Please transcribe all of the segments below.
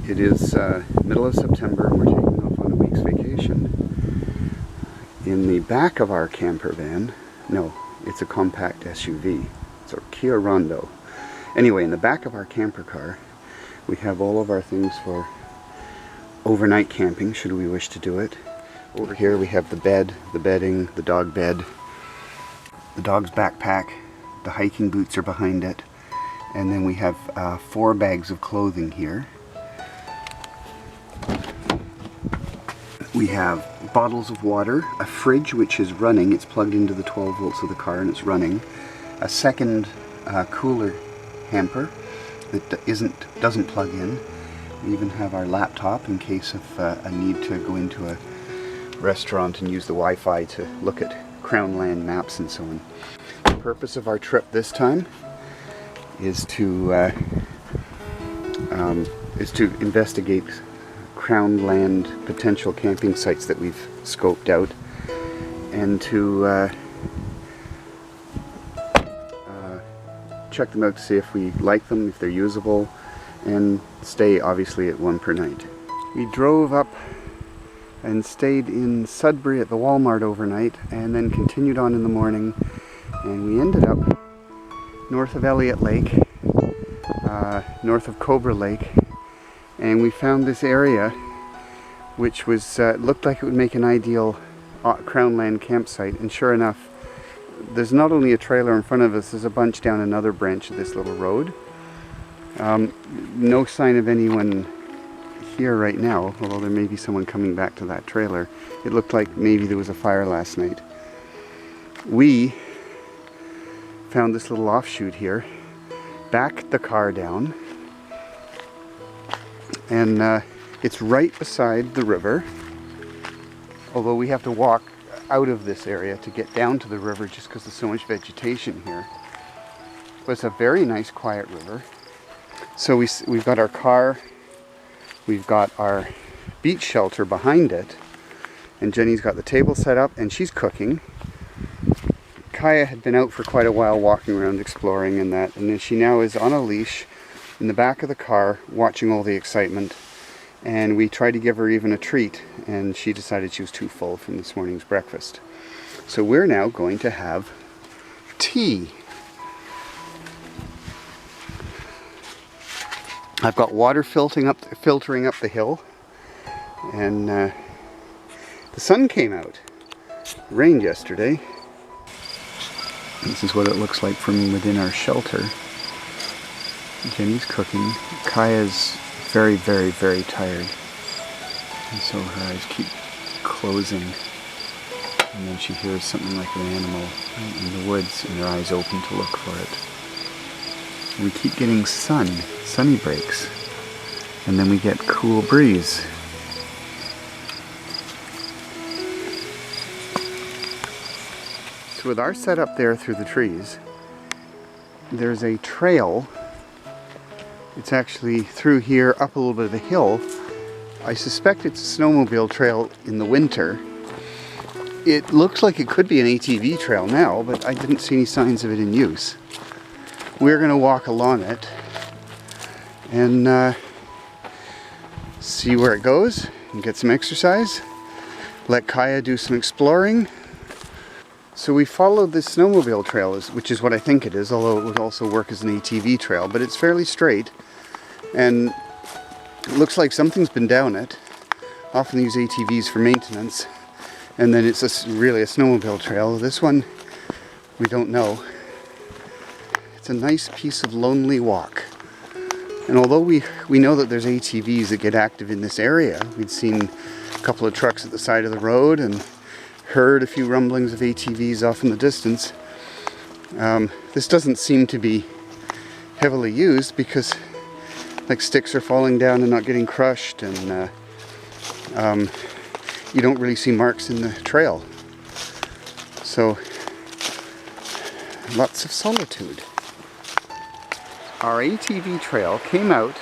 It is middle of September and we're taking off on a week's vacation. In the back of our camper van, no, it's a compact SUV. It's a Kia Rondo. Anyway, in the back of our camper car, we have all of our things for overnight camping, should we wish to do it. Over here we have the bed, the bedding, the dog bed, the dog's backpack, the hiking boots are behind it, and then we have 4 bags of clothing here. We have bottles of water, a fridge which is running, it's plugged into the 12 volts of the car and it's running, a second cooler hamper that doesn't plug in. We even have our laptop in case of a need to go into a restaurant and use the Wi-Fi to look at Crown Land maps and so on. The purpose of our trip this time is to investigate Crown Land potential camping sites that we've scoped out, and to check them out to see if we like them, if they're usable, and stay obviously at one per night. We drove up and stayed in Sudbury at the Walmart overnight and then continued on in the morning, and we ended up north of Elliott Lake, north of Cobra Lake, and we found this area which was looked like it would make an ideal Crown Land campsite, and sure enough, there's not only a trailer in front of us, there's a bunch down another branch of this little road. No sign of anyone here right now, although there may be someone coming back to that trailer. It looked like maybe there was a fire last night. We found this little offshoot here, backed the car down, and it's right beside the river, although we have to walk out of this area to get down to the river just because there's so much vegetation here. But it's a very nice quiet river. So we've got our car, we've got our beach shelter behind it, and Jenny's got the table set up and she's cooking. Kaya had been out for quite a while walking around exploring and that, and she now is on a leash in the back of the car watching all the excitement, and we tried to give her even a treat and she decided she was too full from this morning's breakfast. So we're now going to have tea. I've got water filtering up the hill, and the sun came out. It rained yesterday. This is what it looks like from within our shelter. Jenny's cooking. Kaya's very, very, very tired, and so her eyes keep closing, and then she hears something like an animal in the woods and her eyes open to look for it. We keep getting sunny breaks, and then we get cool breeze. So with our setup there through the trees, there's a trail. It's actually through here, up a little bit of a hill. I suspect it's a snowmobile trail in the winter. It looks like it could be an ATV trail now, but I didn't see any signs of it in use. We're going to walk along it and see where it goes and get some exercise. Let Kaya do some exploring. So we followed this snowmobile trail, which is what I think it is, although it would also work as an ATV trail, but it's fairly straight and it looks like something's been down it. Often use ATVs for maintenance, and then it's really a snowmobile trail. This one, we don't know. It's a nice piece of lonely walk. And although we know that there's ATVs that get active in this area, we'd seen a couple of trucks at the side of the road and heard a few rumblings of ATVs off in the distance. This doesn't seem to be heavily used because like sticks are falling down and not getting crushed, and you don't really see marks in the trail. So lots of solitude. Our ATV trail came out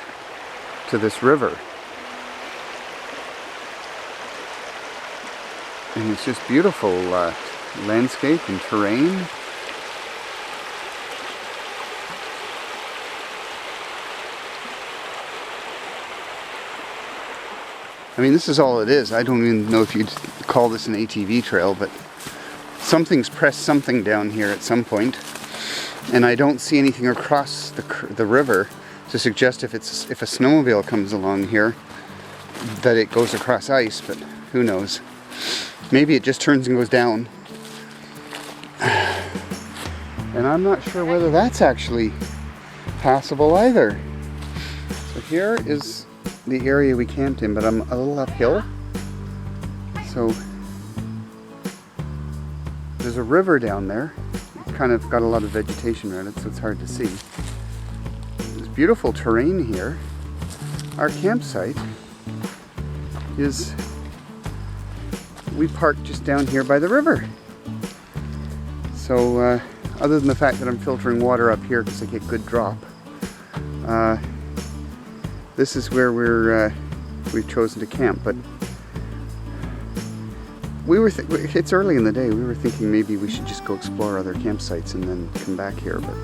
to this river, and it's just beautiful landscape and terrain. I mean, this is all it is. I don't even know if you'd call this an ATV trail, but something's pressed something down here at some point, and I don't see anything across the river to suggest if a snowmobile comes along here that it goes across ice, but who knows. Maybe it just turns and goes down. And I'm not sure whether that's actually passable either. So here is the area we camped in, but I'm a little uphill. So there's a river down there. It's kind of got a lot of vegetation around it, so it's hard to see. There's beautiful terrain here. Our campsite is, we parked just down here by the river. So other than the fact that I'm filtering water up here because I get good drop, this is where we've chosen to camp. But it's early in the day. We were thinking maybe we should just go explore other campsites and then come back here. But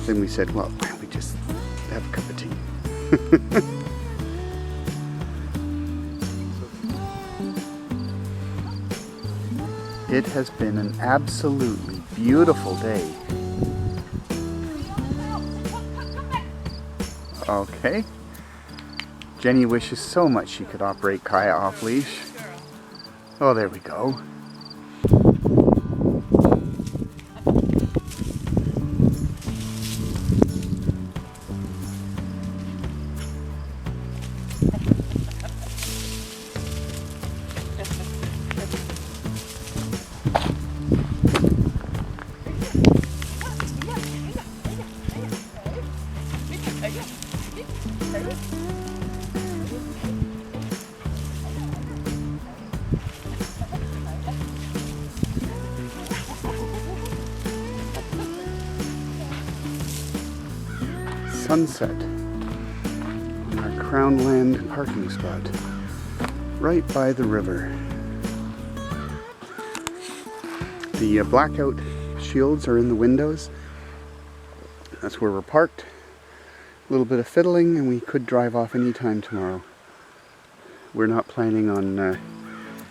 then we said, well, why don't we just have a cup of tea? It has been an absolutely beautiful day. Okay. Jenny wishes so much she could operate Kaya off leash. Oh, there we go. Sunset on our Crownland parking spot, right by the river. The blackout shields are in the windows. That's where we're parked. A little bit of fiddling and we could drive off anytime tomorrow. We're not planning on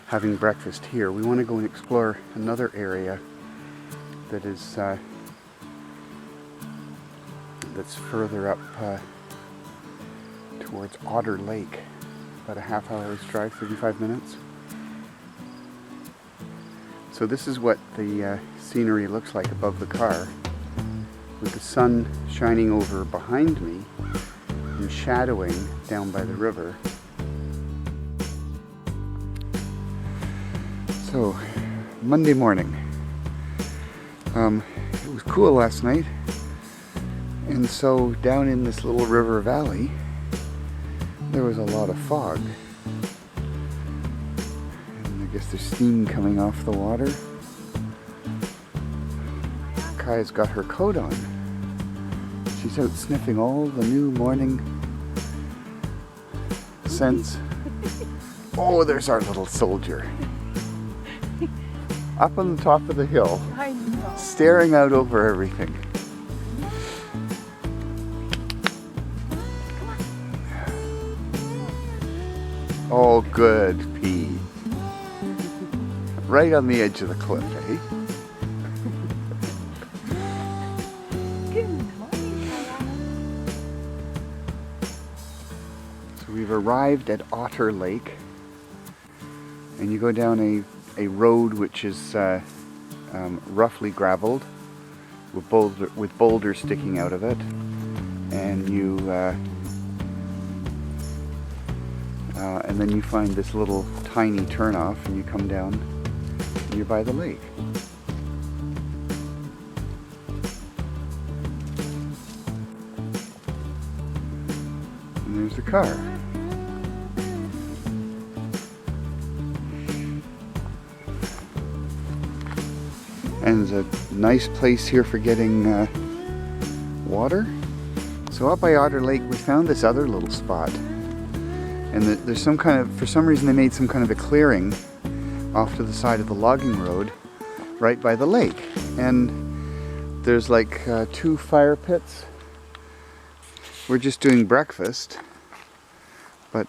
having breakfast here. We want to go and explore another area that is that's further up towards Otter Lake. About a half hour's drive, 35 minutes. So this is what the scenery looks like above the car, with the sun shining over behind me and shadowing down by the river. So, Monday morning. It was cool last night, and so down in this little river valley there was a lot of fog, and I guess there's steam coming off the water. Kaya's got her coat on. She's out sniffing all the new morning scents. Oh, there's our little soldier. Up on the top of the hill, staring out over everything. Oh, good pee. Right on the edge of the cliff, eh? So we've arrived at Otter Lake, and you go down a road which is roughly graveled with boulders sticking out of it, and then you find this little tiny turnoff, and you come down and you're by the lake. And there's the car. And there's a nice place here for getting water. So up by Otter Lake we found this other little spot. And there's some kind of, for some reason they made some kind of a clearing off to the side of the logging road right by the lake. And there's like 2 fire pits. We're just doing breakfast, but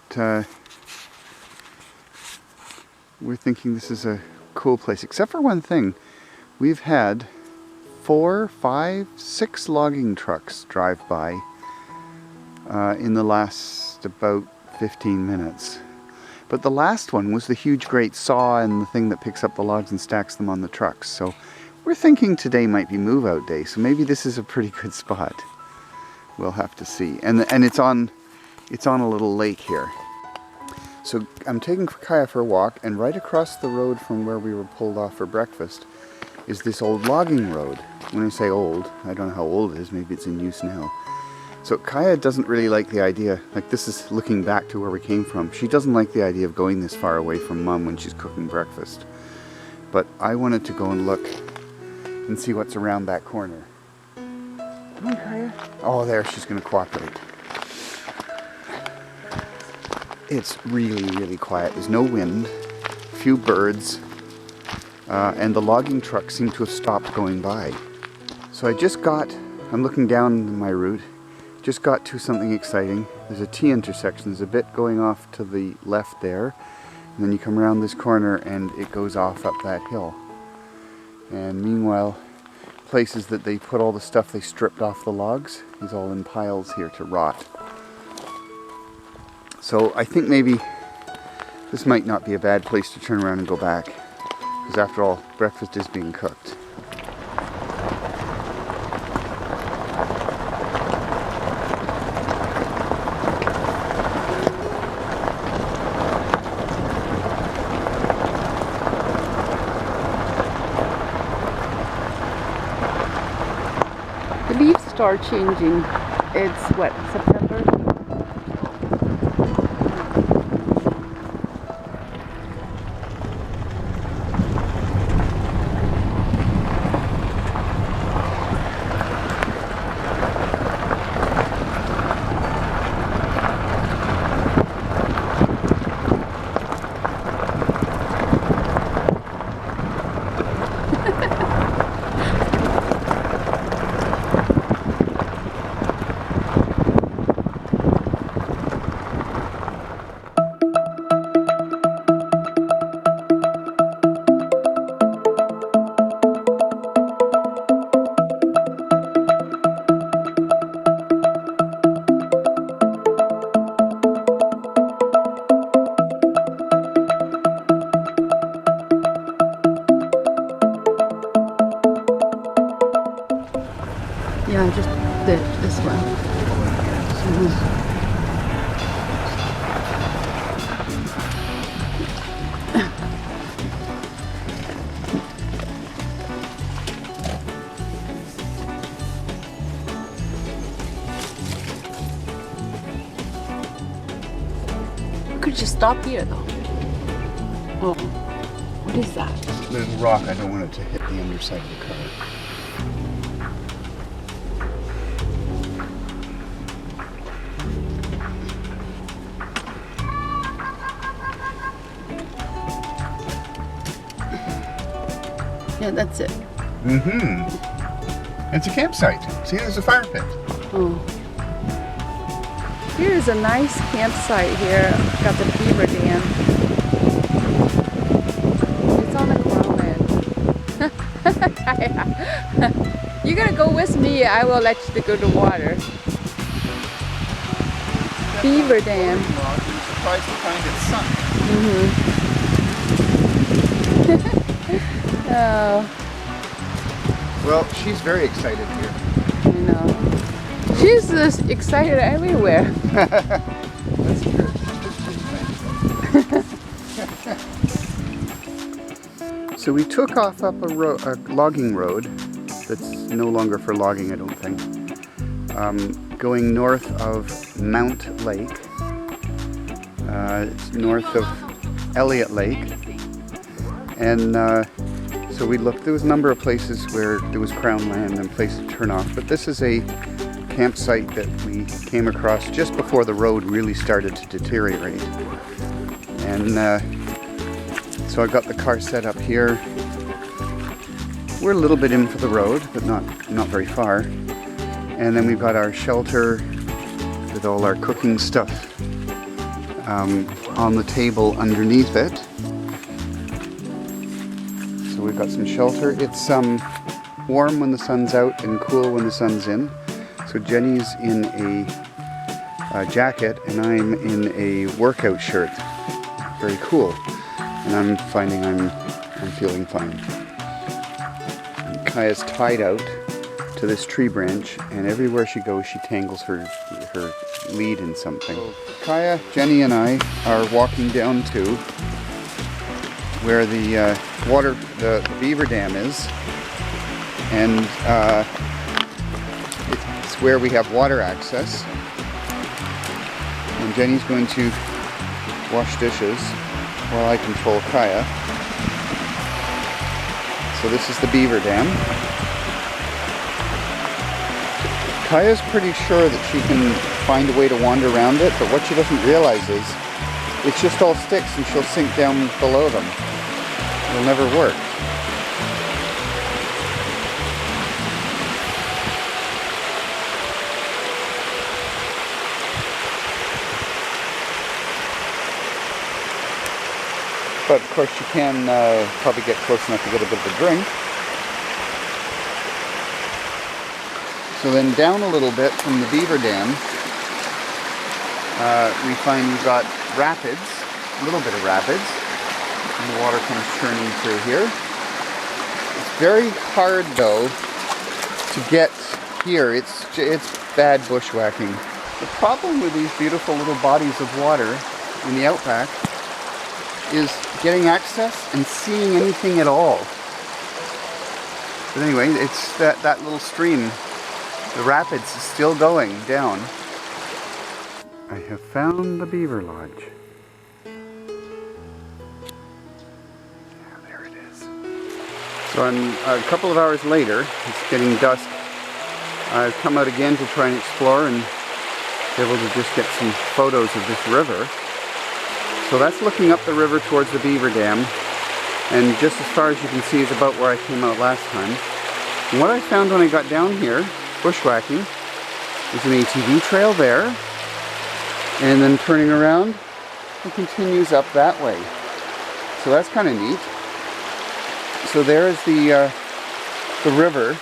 we're thinking this is a cool place, except for one thing. We've had 4, 5, 6 logging trucks drive by in the last about 15 minutes. But the last one was the huge great saw and the thing that picks up the logs and stacks them on the trucks. So we're thinking today might be move out day, so maybe this is a pretty good spot. We'll have to see. And it's on a little lake here. So I'm taking Kaya for a walk, and right across the road from where we were pulled off for breakfast is this old logging road. When I say old, I don't know how old it is, maybe it's in use now. So Kaya doesn't really like the idea, like this is looking back to where we came from. She doesn't like the idea of going this far away from Mum when she's cooking breakfast. But I wanted to go and look and see what's around that corner. Come on, Kaya. Oh, there, she's going to cooperate. It's really, really quiet. There's no wind, few birds, and the logging trucks seem to have stopped going by. So I'm looking down my route, just got to something exciting. There's a T intersection, there's a bit going off to the left there, and then you come around this corner and it goes off up that hill. And meanwhile, places that they put all the stuff they stripped off the logs is all in piles here to rot. So I think maybe this might not be a bad place to turn around and go back, because after all, breakfast is being cooked. The leaves start changing. It's what, September? Yeah, just this one. We could just stop here though. Oh, what is that? There's a rock, I don't want it to hit the underside of the car. Yeah, that's it. It's a campsite. See, there's a fire pit. Oh. Here is a nice campsite here. Got the beaver dam. It's on the ground. You're gonna go with me. I will let you go to water. Beaver dam. I'm surprised to find it sunk. Oh. Well, she's very excited here. I know. She's just excited everywhere. That's true. So we took off up a logging road that's no longer for logging, I don't think. Going north of Mount Lake. It's north of Elliott Lake. And so we looked, there was a number of places where there was crown land and places to turn off, but this is a campsite that we came across just before the road really started to deteriorate. And so I got the car set up here. We're a little bit in for the road, but not very far. And then we've got our shelter with all our cooking stuff on the table underneath it. So we've got some shelter. It's warm when the sun's out and cool when the sun's in. So Jenny's in a jacket and I'm in a workout shirt. Very cool. And I'm finding I'm feeling fine. And Kaya's tied out to this tree branch, and everywhere she goes she tangles her lead in something. So Kaya, Jenny and I are walking down to where the beaver dam is, and it's where we have water access. And Jenny's going to wash dishes while I control Kaya. So this is the beaver dam. Kaya's pretty sure that she can find a way to wander around it, but what she doesn't realize is it's just all sticks and she'll sink down below them. It'll never work. But of course she can probably get close enough to get a bit of a drink. So then down a little bit from the beaver dam, we find we've got rapids, a little bit of rapids, and the water comes churning through here. It's very hard though to get here. It's bad bushwhacking. The problem with these beautiful little bodies of water in the outback is getting access and seeing anything at all. But anyway, it's that little stream. The rapids is still going down. I have found the beaver lodge. Yeah, there it is. So a couple of hours later, it's getting dusk. I've come out again to try and explore and be able to just get some photos of this river. So that's looking up the river towards the beaver dam. And just as far as you can see is about where I came out last time. And what I found when I got down here, bushwhacking, there's an ATV trail there, and then turning around it continues up that way. So that's kind of neat. So there is the river,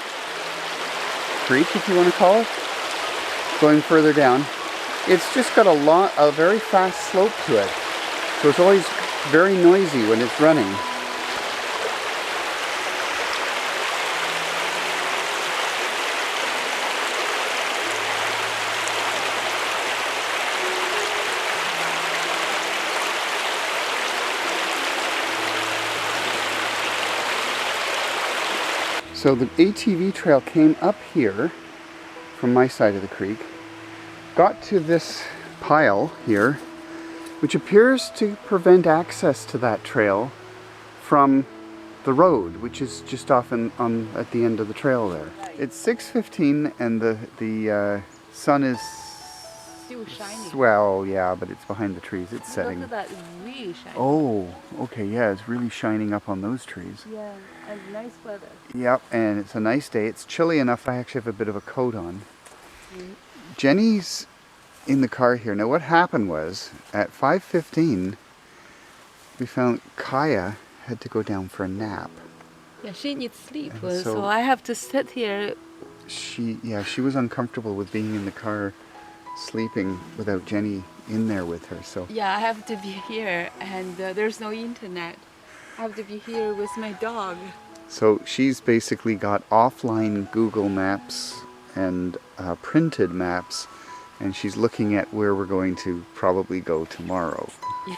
creek if you want to call it, going further down. It's just got a very fast slope to it, so it's always very noisy when it's running. So the ATV trail came up here from my side of the creek, got to this pile here, which appears to prevent access to that trail from the road, which is just off at the end of the trail there. It's 6:15 and the sun is Still shining. Well, yeah, but it's behind the trees. It's setting. Look at that, really shiny. Oh, okay, yeah, it's really shining up on those trees. Yeah, and nice weather. Yep, and it's a nice day. It's chilly enough I actually have a bit of a coat on. Jenny's in the car here. Now what happened was, at 5:15, we found Kaya had to go down for a nap. Yeah, she needs sleep, And so I have to sit here. She was uncomfortable with being in the car sleeping without Jenny in there with her, so Yeah, I have to be here, and there's no internet. I have to be here with my dog. so she's basically got offline Google Maps and printed maps, and she's looking at where we're going to probably go tomorrow. Yeah.